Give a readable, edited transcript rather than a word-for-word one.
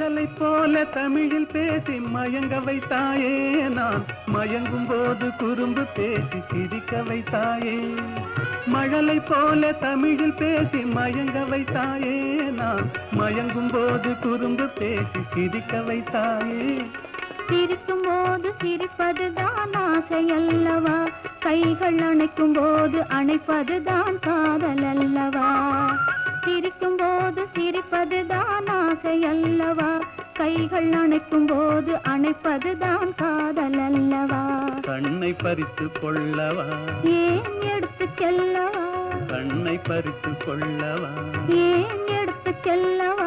மழலை போல தமிழில் பேசி மயங்க வைத்தாயே, நான் மயங்கும் போது குறும்பு பேசி சிரிக்க வைத்தாயே. மழலை போல தமிழில் பேசி மயங்க வைத்தாயே, நான் மயங்கும் போது குறும்பு பேசி சிரிக்க வைத்தாயே. சிரிக்கும் போது சிரிப்பதுதான் ஆசை அல்லவா, கைகள் அணைக்கும் போது அணைப்பதுதான் காதல் அல்லவா. சிரிக்கும் போது சிரிப்பதுதான் ஆசை அல்லவா, கைகள் அணைக்கும் போது அணைப்பதுதான் காதல் அல்லவா. கண்ணை பறித்து கொள்ளவா, ஏன் எடுத்து செல்லவா, கண்ணை பறித்து கொள்ளவா, ஏன் எடுத்து செல்லவா.